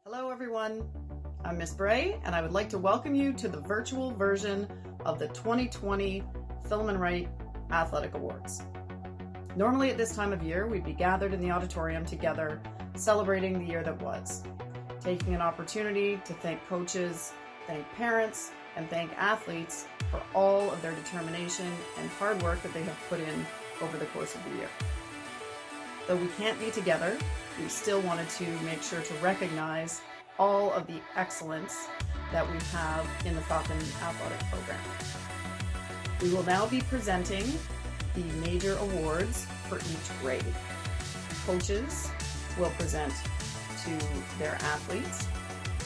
Hello everyone, I'm Miss Bray and I would like to welcome you to the virtual version of the 2020 Philemon Wright Athletic Awards. Normally at this time of year we'd be gathered in the auditorium together celebrating the year that was, taking an opportunity to thank coaches, thank parents, and thank athletes for all of their determination and hard work that they have put in over the course of the year. Though we can't be together, we still wanted to make sure to recognize all of the excellence that we have in the Falcon Athletic Program. We will now be presenting the major awards for each grade. Coaches will present to their athletes,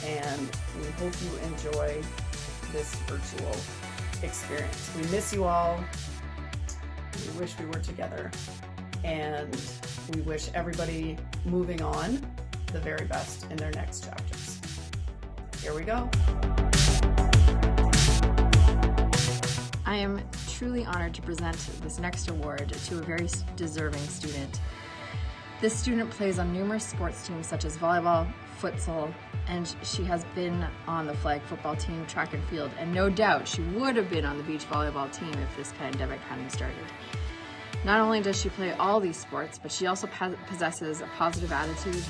and we hope you enjoy this virtual experience. We miss you all. We wish we were together, and we wish everybody moving on the very best in their next chapters. Here we go. I am truly honored to present this next award to a very deserving student. This student plays on numerous sports teams such as volleyball, futsal, and she has been on the flag football team, track and field, and no doubt she would have been on the beach volleyball team if this pandemic hadn't started. Not only does she play all these sports, but she also possesses a positive attitude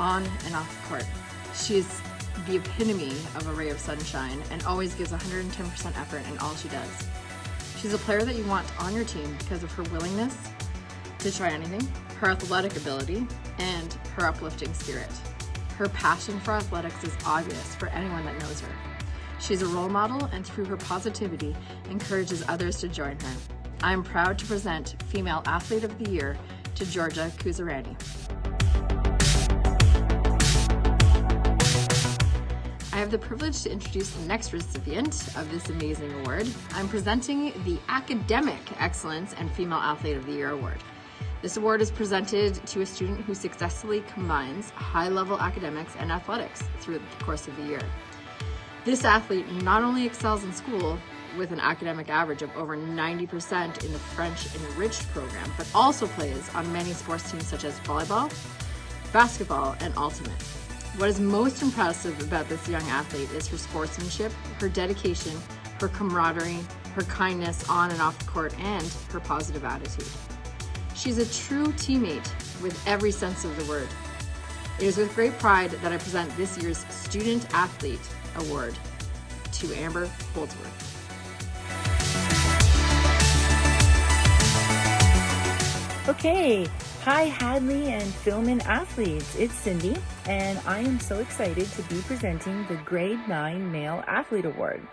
on and off the court. She is the epitome of a ray of sunshine and always gives 110% effort in all she does. She's a player that you want on your team because of her willingness to try anything, her athletic ability, and her uplifting spirit. Her passion for athletics is obvious for anyone that knows her. She's a role model and through her positivity encourages others to join her. I am proud to present Female Athlete of the Year to Georgia Kuzarani. I have the privilege to introduce the next recipient of this amazing award. I'm presenting the Academic Excellence and Female Athlete of the Year Award. This award is presented to a student who successfully combines high-level academics and athletics through the course of the year. This athlete not only excels in school, with an academic average of over 90% in the French Enriched program, but also plays on many sports teams such as volleyball, basketball, and ultimate. What is most impressive about this young athlete is her sportsmanship, her dedication, her camaraderie, her kindness on and off the court, and her positive attitude. She's a true teammate with every sense of the word. It is with great pride that I present this year's Student Athlete Award to Amber Holdsworth. Okay, hi Hadley and Philemon athletes, it's Cindy, and I am so excited to be presenting the Grade 9 Male Athlete Award.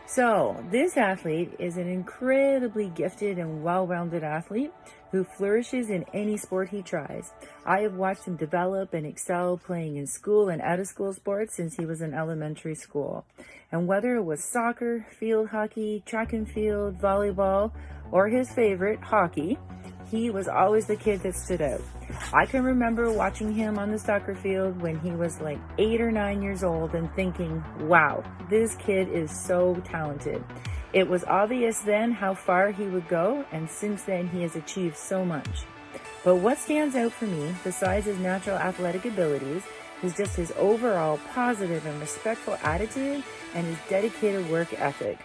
So, this athlete is an incredibly gifted and well-rounded athlete who flourishes in any sport he tries. I have watched him develop and excel playing in school and out-of-school sports since he was in elementary school. And whether it was soccer, field hockey, track and field, volleyball, or his favorite, hockey, he was always the kid that stood out. I can remember watching him on the soccer field when he was like 8 or 9 years old and thinking, wow, this kid is so talented. It was obvious then how far he would go, and since then he has achieved so much. But what stands out for me, besides his natural athletic abilities, is just his overall positive and respectful attitude and his dedicated work ethic.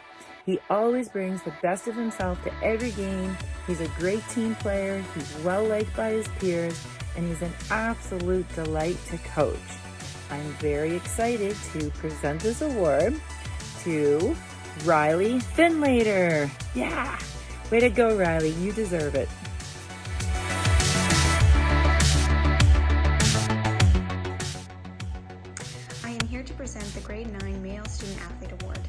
He always brings the best of himself to every game. He's a great team player, he's well liked by his peers, and he's an absolute delight to coach. I'm very excited to present this award to Riley Finlater. Yeah! Way to go, Riley, you deserve it. I am here to present the Grade 9 Male Student Athlete Award.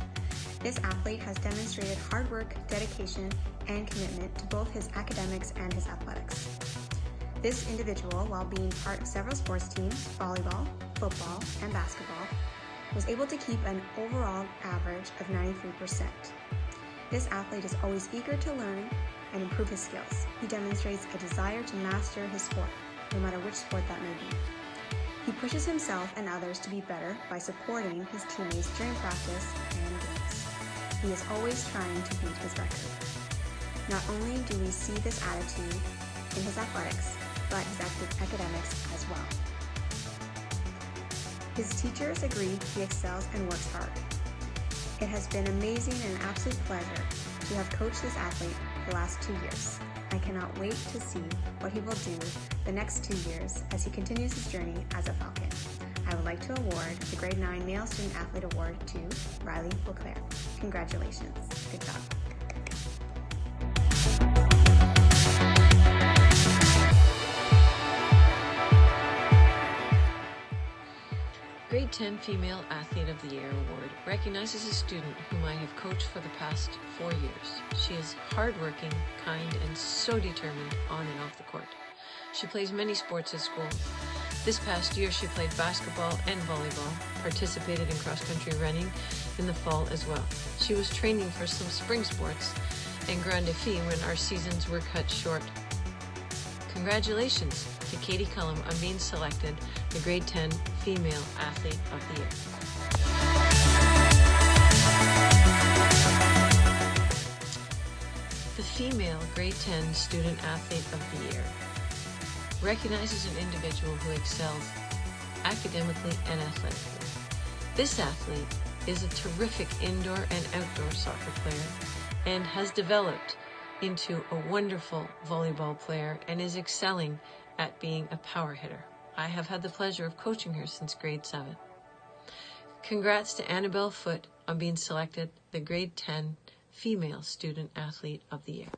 This athlete has demonstrated hard work, dedication, and commitment to both his academics and his athletics. This individual, while being part of several sports teams, volleyball, football, and basketball, was able to keep an overall average of 93%. This athlete is always eager to learn and improve his skills. He demonstrates a desire to master his sport, no matter which sport that may be. He pushes himself and others to be better by supporting his teammates during practice and games. He is always trying to beat his record. Not only do we see this attitude in his athletics, but his academics as well. His teachers agree he excels and works hard. It has been amazing and an absolute pleasure to have coached this athlete for the last 2 years. I cannot wait to see what he will do the next 2 years as he continues his journey as a Falcon. I would like to award the Grade 9 Male Student Athlete Award to Riley Beauclair. Congratulations. Good job. Grade 10 Female Athlete of the Year Award recognizes a student whom I have coached for the past 4 years. She is hardworking, kind, and so determined on and off the court. She plays many sports at school. This past year, she played basketball and volleyball, participated in cross-country running in the fall as well. She was training for some spring sports and grand défi when our seasons were cut short. Congratulations to Katie Cullum on being selected the Grade 10 Female Athlete of the Year. The Female Grade 10 Student Athlete of the Year recognizes an individual who excels academically and athletically. This athlete is a terrific indoor and outdoor soccer player and has developed into a wonderful volleyball player and is excelling at being a power hitter. I have had the pleasure of coaching her since grade 7. Congrats to Annabelle Foote on being selected the Grade 10 Female Student Athlete of the Year.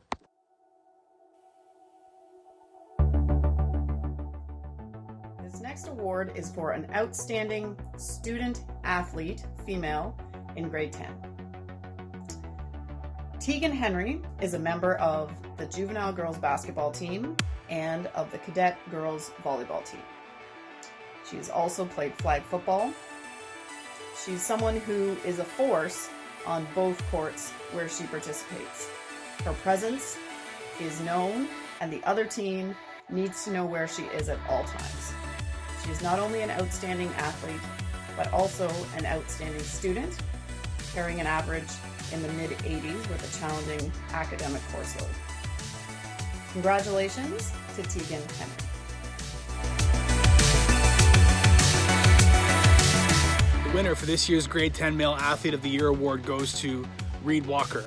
This next award is for an outstanding student athlete, female, in grade 10. Tegan Henry is a member of the juvenile girls basketball team and of the cadet girls volleyball team. She's also played flag football. She's someone who is a force on both courts where she participates. Her presence is known, and the other team needs to know where she is at all times. She is not only an outstanding athlete, but also an outstanding student, carrying an average in the mid-80s with a challenging academic course load. Congratulations to Tegan Henry. The winner for this year's Grade 10 Male Athlete of the Year award goes to Reed Walker.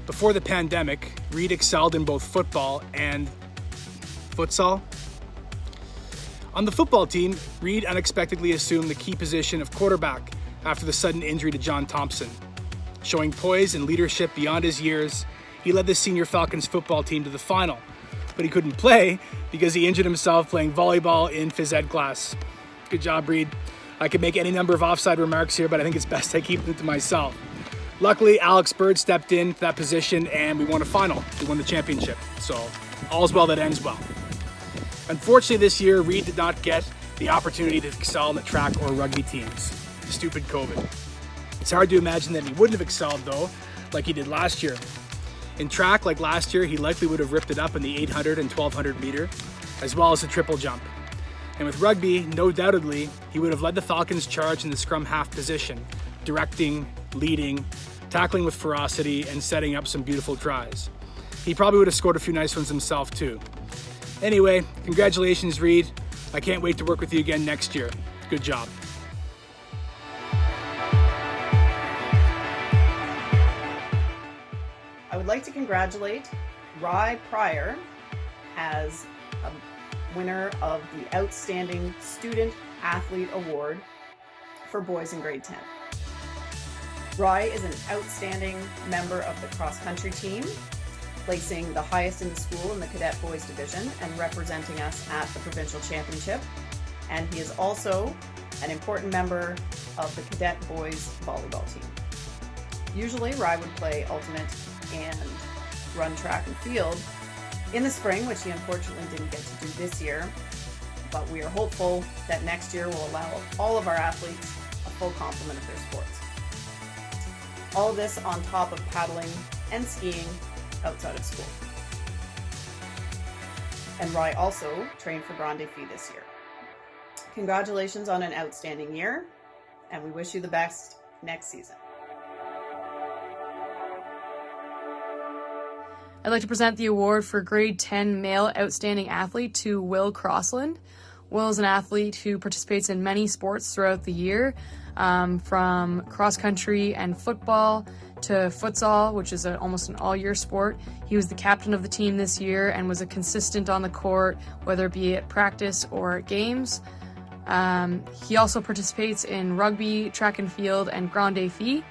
Before the pandemic, Reed excelled in both football and futsal. On the football team, Reed unexpectedly assumed the key position of quarterback after the sudden injury to John Thompson. Showing poise and leadership beyond his years, he led the senior Falcons football team to the final, but he couldn't play because he injured himself playing volleyball in Phys-Ed class. Good job, Reed. I could make any number of offside remarks here, but I think it's best I keep them to myself. Luckily, Alex Bird stepped into that position and we won a final. We won the championship, so all's well that ends well. Unfortunately this year, Reed did not get the opportunity to excel in the track or rugby teams. Stupid COVID. It's hard to imagine that he wouldn't have excelled though, like he did last year. In track, like last year, he likely would have ripped it up in the 800 and 1200 meter, as well as the triple jump. And with rugby, no doubtedly, he would have led the Falcons' charge in the scrum half position, directing, leading, tackling with ferocity, and setting up some beautiful tries. He probably would have scored a few nice ones himself too. Anyway, congratulations, Reed. I can't wait to work with you again next year. Good job. I would like to congratulate Rye Pryor as a winner of the Outstanding Student Athlete Award for boys in grade 10. Rye is an outstanding member of the cross-country team, placing the highest in the school in the cadet boys division and representing us at the provincial championship. And he is also an important member of the cadet boys volleyball team. Usually Rye would play ultimate and run track and field in the spring, which he unfortunately didn't get to do this year, but we are hopeful that next year will allow all of our athletes a full complement of their sports. All of this on top of paddling and skiing outside of school. And Rye also trained for Grand Défi this year. Congratulations on an outstanding year, and we wish you the best next season. I'd like to present the award for Grade 10 Male Outstanding Athlete to Will Crossland. Will is an athlete who participates in many sports throughout the year, from cross country and football to futsal, which is almost an all-year sport. He was the captain of the team this year and was a consistent on the court, whether it be at practice or at games. He also participates in rugby, track and field, and Grand Défi.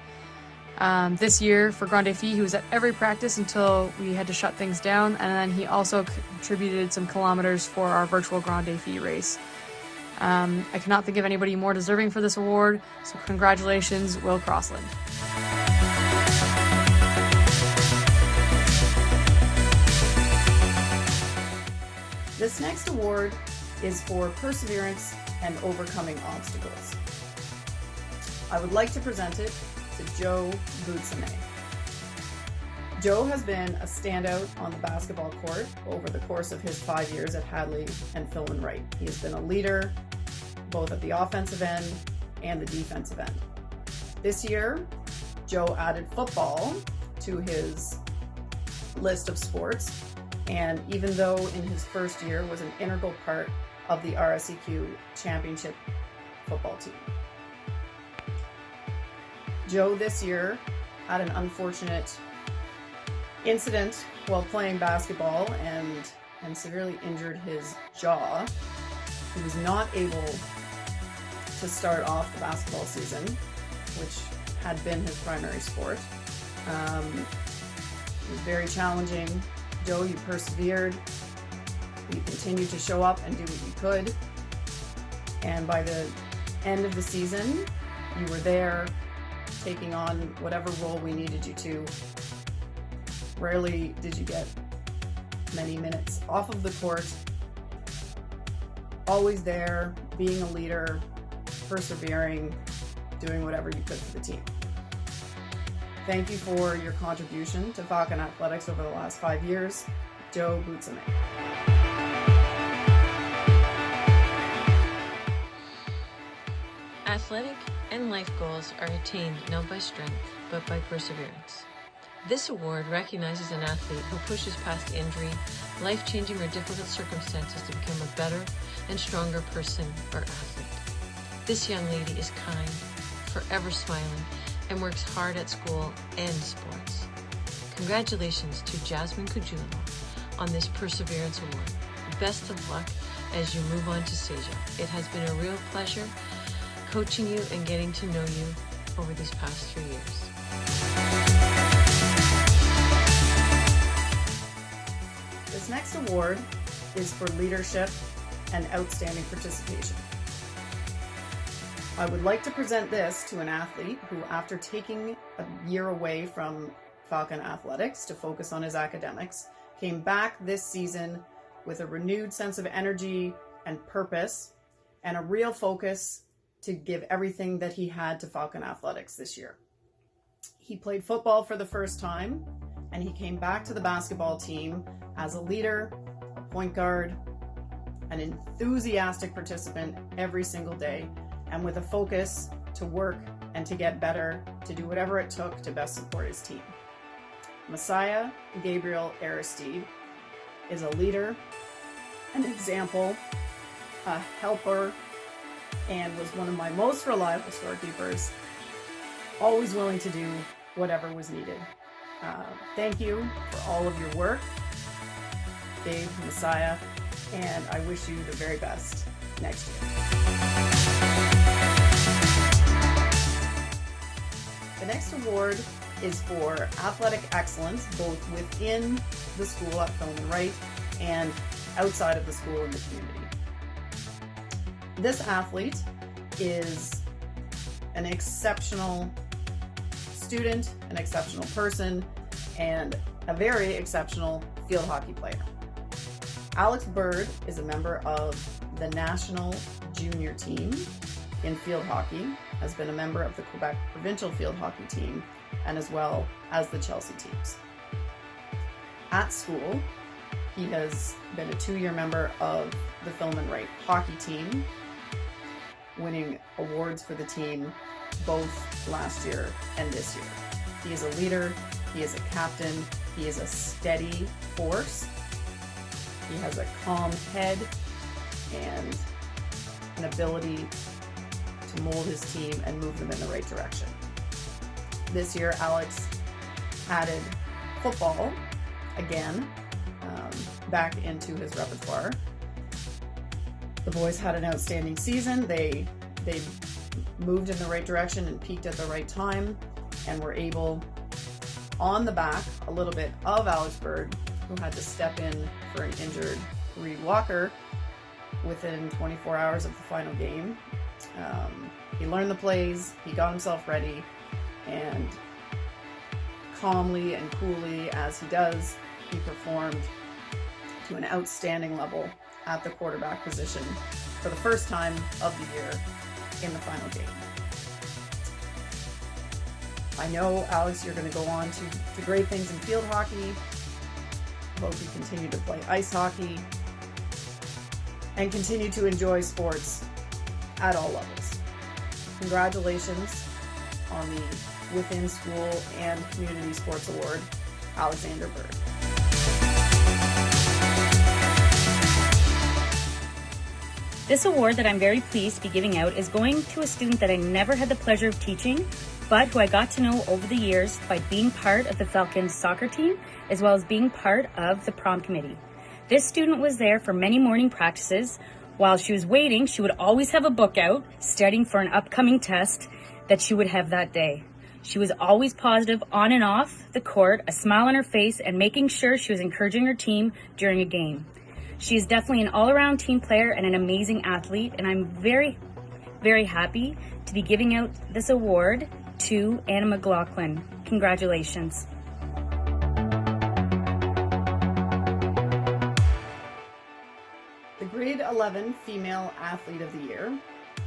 This year for Grand Défi, he was at every practice until we had to shut things down, and then he also contributed some kilometers for our virtual Grand Défi race. I cannot think of anybody more deserving for this award, so congratulations, Will Crossland. This next award is for perseverance and overcoming obstacles. I would like to present it to Joe Boutsame. Joe has been a standout on the basketball court over the course of his 5 years at Hadley and Philemon Wright. He has been a leader both at the offensive end and the defensive end. This year, Joe added football to his list of sports, and even though in his first year was an integral part of the RSEQ championship football team. Joe this year had an unfortunate incident while playing basketball and severely injured his jaw. He was not able to start off the basketball season, which had been his primary sport. It was very challenging. Joe, you persevered. You continued to show up and do what you could. And by the end of the season, you were there taking on whatever role we needed you to. Rarely did you get many minutes off of the court. Always there, being a leader, persevering, doing whatever you could for the team. Thank you for your contribution to Falcon Athletics over the last 5 years, Joe Boutsame. Athletic and life goals are attained not by strength, but by perseverance. This award recognizes an athlete who pushes past injury, life-changing or difficult circumstances to become a better and stronger person or athlete. This young lady is kind, forever smiling, and works hard at school and sports. Congratulations to Jasmine Kujula on this Perseverance Award. Best of luck as you move on to Seja. It has been a real pleasure coaching you and getting to know you over these past 3 years. This next award is for leadership and outstanding participation. I would like to present this to an athlete who, after taking a year away from Falcon Athletics to focus on his academics, came back this season with a renewed sense of energy and purpose and a real focus to give everything that he had to Falcon Athletics this year. He played football for the first time, and he came back to the basketball team as a leader, a point guard, an enthusiastic participant every single day, and with a focus to work and to get better, to do whatever it took to best support his team. Messiah Gabriel Aristide is a leader, an example, a helper, and was one of my most reliable scorekeepers, always willing to do whatever was needed. Thank you for all of your work, Dave, Messiah, and I wish you the very best next year. The next award is for athletic excellence, both within the school at Philemon Wright and outside of the school in the community. This athlete is an exceptional student, an exceptional person, and a very exceptional field hockey player. Alex Bird is a member of the national junior team in field hockey, has been a member of the Quebec provincial field hockey team, and as well as the Chelsea teams. At school, he has been a 2-year member of the Philemon Wright hockey team, winning awards for the team both last year and this year. He is a leader, he is a captain, he is a steady force, he has a calm head, and an ability to mold his team and move them in the right direction. This year, Alex added football again back into his repertoire. The boys had an outstanding season. They moved in the right direction and peaked at the right time, and were able, on the back a little bit of Alex Bird, who had to step in for an injured Reed Walker within 24 hours of the final game. He learned the plays, he got himself ready, and calmly and coolly, as he does, he performed to an outstanding level at the quarterback position for the first time of the year in the final game. I know, Alex, you're going to go on to great things in field hockey. Hope you continue to play ice hockey and continue to enjoy sports at all levels. Congratulations on the Within School and Community Sports Award, Alexander Bird. This award that I'm very pleased to be giving out is going to a student that I never had the pleasure of teaching, but who I got to know over the years by being part of the Falcons soccer team, as well as being part of the prom committee. This student was there for many morning practices. While she was waiting, she would always have a book out, studying for an upcoming test that she would have that day. She was always positive on and off the court, a smile on her face, and making sure she was encouraging her team during a game. She is definitely an all-around team player and an amazing athlete, and I'm very, very happy to be giving out this award to Anna McLaughlin. Congratulations. The grade 11 female athlete of the year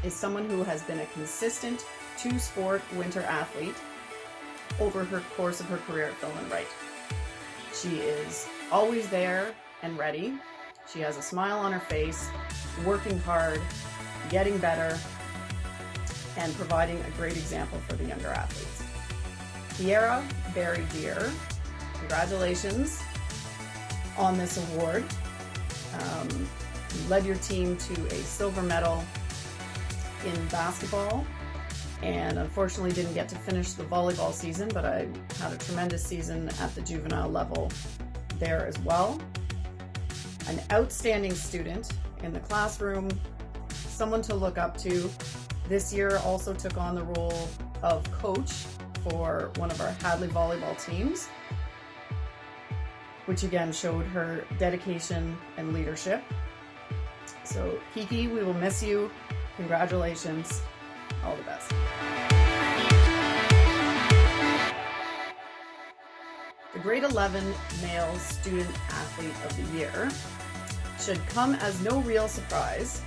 is someone who has been a consistent two-sport winter athlete over her course of her career at Philemon Wright. She is always there and ready. She has a smile on her face, working hard, getting better, and providing a great example for the younger athletes. Kiera Barry Deer, congratulations on this award. You led your team to a silver medal in basketball, and unfortunately didn't get to finish the volleyball season, but I had a tremendous season at the juvenile level there as well. An outstanding student in the classroom, someone to look up to. This year also took on the role of coach for one of our Hadley volleyball teams, which again showed her dedication and leadership. So Kiki, we will miss you. Congratulations. All the best. The grade 11 male student athlete of the year should come as no real surprise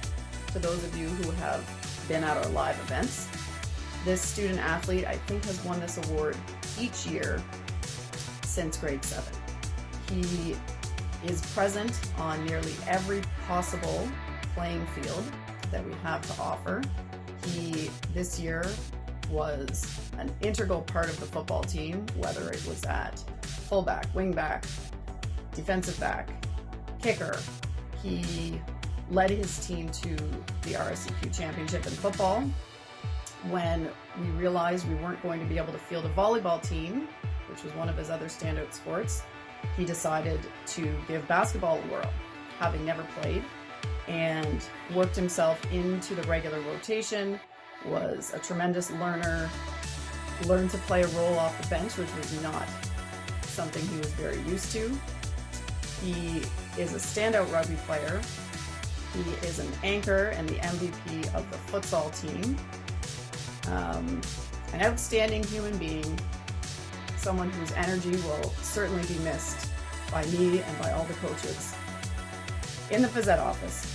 to those of you who have been at our live events. This student athlete, I think, has won this award each year since grade 7. He is present on nearly every possible playing field that we have to offer. He, this year, was an integral part of the football team, whether it was at fullback, wingback, defensive back, kicker. He led his team to the RSCQ championship in football. When we realized we weren't going to be able to field a volleyball team, which was one of his other standout sports, he decided to give basketball a whirl, having never played, and worked himself into the regular rotation, was a tremendous learner, learned to play a role off the bench, which was not something he was very used to. He is a standout rugby player. He is an anchor and the MVP of the futsal team. An outstanding human being, someone whose energy will certainly be missed by me and by all the coaches in the Phys-Ed office.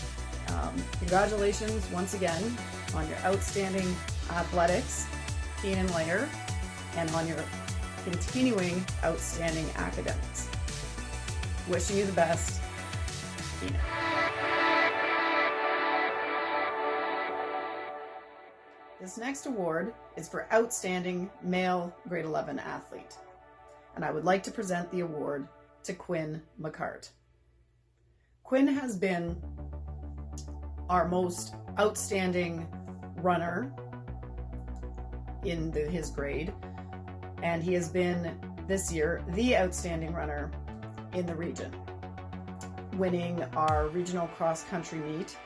Congratulations once again on your outstanding athletics, Keenan Layer, and on your continuing outstanding academics. Wishing you the best, Keenan. This next award is for Outstanding Male Grade 11 Athlete, and I would like to present the award to Quinn McCart. Quinn has been our most outstanding runner in his grade, and he has been this year the outstanding runner in the region, winning our regional cross-country meet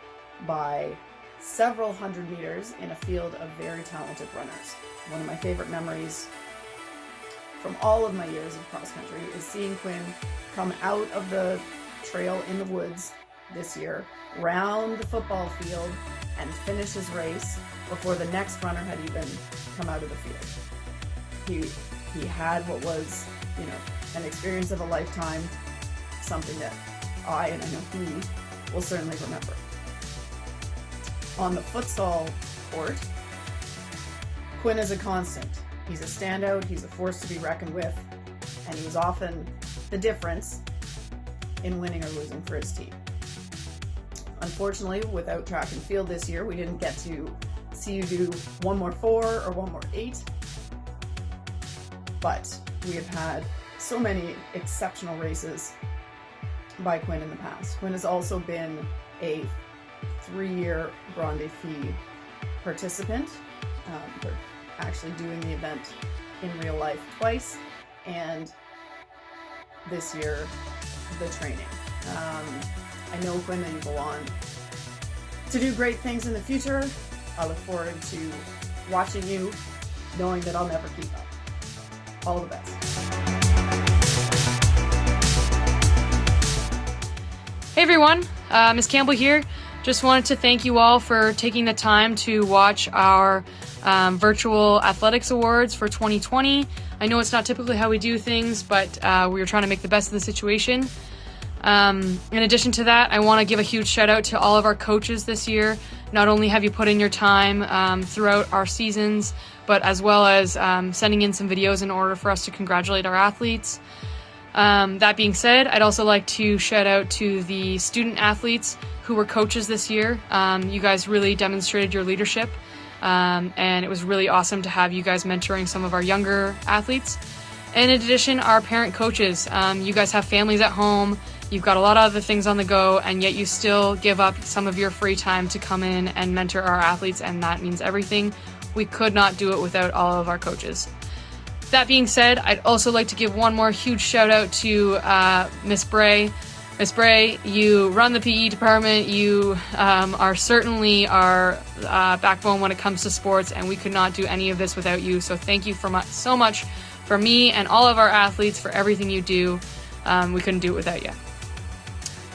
by several hundred meters in a field of very talented runners. One of my favorite memories from all of my years of cross-country is seeing Quinn come out of the trail in the woods this year, round the football field, and finish his race before the next runner had even come out of the field. He had what was, an experience of a lifetime, something that I, and I know he, will certainly remember. On the futsal court, Quinn is a constant. He's a standout, he's a force to be reckoned with, and he was often the difference in winning or losing for his team. Unfortunately, without track and field this year, we didn't get to see you do 1 more 4 or 1 more 8, but we have had so many exceptional races by Quinn in the past. Quinn has also been a 3-year Grande Fee participant. They're actually doing the event in real life twice, and this year the training. I know, Quinn, that you go on to do great things in the future. I look forward to watching you, knowing that I'll never keep up. All the best. Hey everyone, Ms. Campbell here. Just wanted to thank you all for taking the time to watch our virtual athletics awards for 2020. I know it's not typically how we do things, but we were trying to make the best of the situation. In addition to that, I want to give a huge shout out to all of our coaches this year. Not only have you put in your time throughout our seasons, but as well as sending in some videos in order for us to congratulate our athletes. That being said, I'd also like to shout out to the student athletes who were coaches this year. You guys really demonstrated your leadership, and it was really awesome to have you guys mentoring some of our younger athletes. And in addition, our parent coaches, you guys have families at home, you've got a lot of other things on the go, and yet you still give up some of your free time to come in and mentor our athletes, and that means everything. We could not do it without all of our coaches. That being said, I'd also like to give one more huge shout out to Miss Bray. Miss Bray, you run the PE department. You are certainly our backbone when it comes to sports, and we could not do any of this without you. So thank you so much for me and all of our athletes for everything you do. We couldn't do it without you.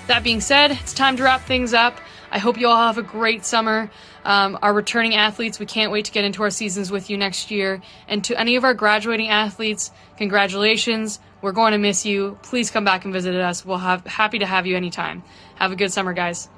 That being said, it's time to wrap things up. I hope you all have a great summer. Our returning athletes, we can't wait to get into our seasons with you next year. And to any of our graduating athletes, congratulations. We're going to miss you. Please come back and visit us. We'll happy to have you anytime. Have a good summer, guys.